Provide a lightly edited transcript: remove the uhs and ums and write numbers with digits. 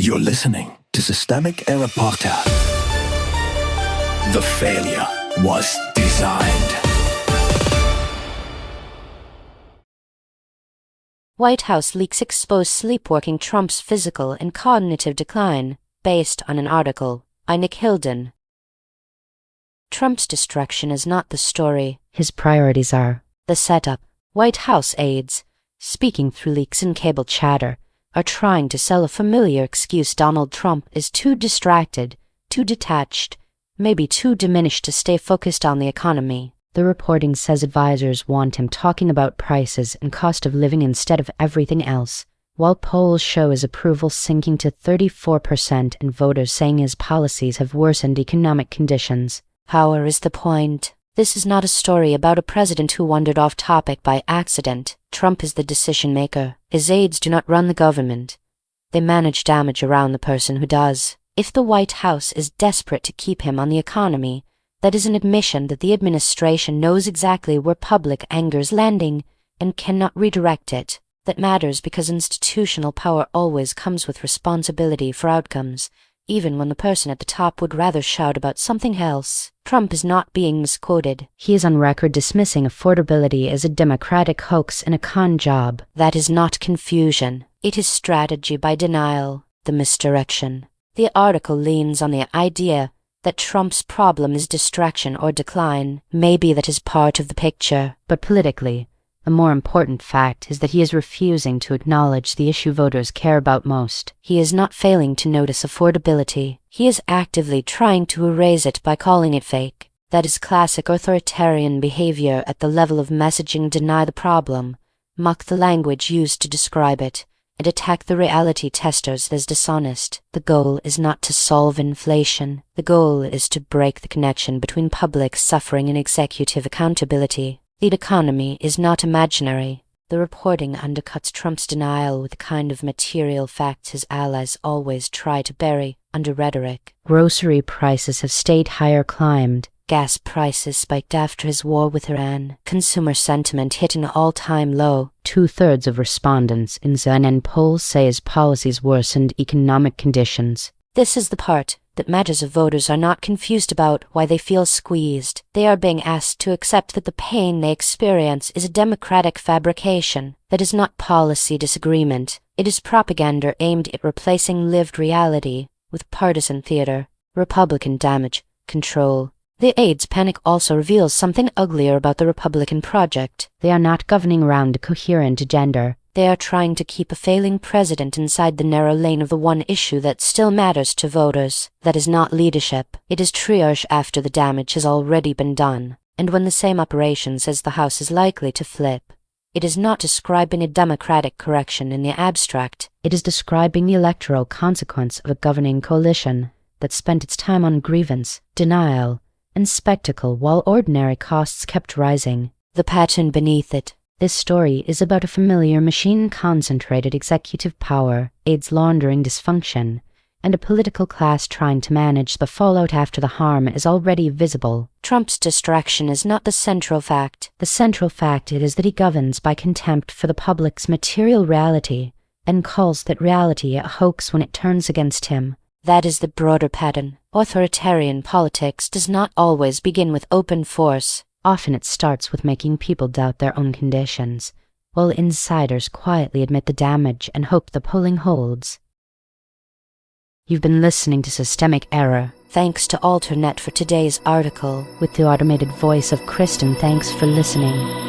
You're listening to Systemic Error Podcast. The failure was designed. White House leaks expose sleepwalking Trump's physical and cognitive decline, based on an article by Nick Hilden. Trump's destruction is not the story. His priorities are. The setup. White House aides, speaking through leaks and cable chatter, are trying to sell a familiar excuse Donald Trump is too distracted, too detached, maybe too diminished to stay focused on the economy. The reporting says advisors want him talking about prices and cost of living instead of everything else, while polls show his approval sinking to 34% and voters saying his policies have worsened economic conditions. Power is the point. This is not a story about a president who wandered off topic by accident. Trump is the decision maker. His aides do not run the government. They manage damage around the person who does. If the White House is desperate to keep him on the economy, that is an admission that the administration knows exactly where public anger is landing and cannot redirect it. That matters because institutional power always comes with responsibility for outcomes, even when the person at the top would rather shout about something else. Trump is not being misquoted. He is on record dismissing affordability as a Democratic hoax and a con job. That is not confusion. It is strategy by denial, the misdirection. The article leans on the idea that Trump's problem is distraction or decline. Maybe that is part of the picture, but politically, a more important fact is that he is refusing to acknowledge the issue voters care about most. He is not failing to notice affordability. He is actively trying to erase it by calling it fake. That is classic authoritarian behavior at the level of messaging. Deny the problem, mock the language used to describe it, and attack the reality testers as dishonest. The goal is not to solve inflation. The goal is to break the connection between public suffering and executive accountability. The economy is not imaginary. The reporting undercuts Trump's denial with the kind of material facts his allies always try to bury under rhetoric. Grocery prices have stayed higher, climbed. Gas prices spiked after his war with Iran. Consumer sentiment hit an all-time low. 2/3 of respondents in CNN polls say his policies worsened economic conditions. This is the part that matters. Of voters are not confused about why they feel squeezed. They are being asked to accept that the pain they experience is a democratic fabrication. That is not policy disagreement. It is propaganda aimed at replacing lived reality with partisan theater. Republican damage control. The aides' panic also reveals something uglier about the Republican project. They are not governing around a coherent agenda. They are trying to keep a failing president inside the narrow lane of the one issue that still matters to voters. That is not leadership. It is triage after the damage has already been done. And when the same operation says the House is likely to flip, it is not describing a democratic correction in the abstract. It is describing the electoral consequence of a governing coalition that spent its time on grievance, denial, and spectacle while ordinary costs kept rising. The pattern beneath it. This story is about a familiar machine-concentrated executive power, aides laundering dysfunction, and a political class trying to manage the fallout after the harm is already visible. Trump's distraction is not the central fact. The central fact is that he governs by contempt for the public's material reality and calls that reality a hoax when it turns against him. That is the broader pattern. Authoritarian politics does not always begin with open force. Often it starts with making people doubt their own conditions, while insiders quietly admit the damage and hope the polling holds. You've been listening to Systemic Error. Thanks to Alternet for today's article, with the automated voice of Kristen. Thanks for listening.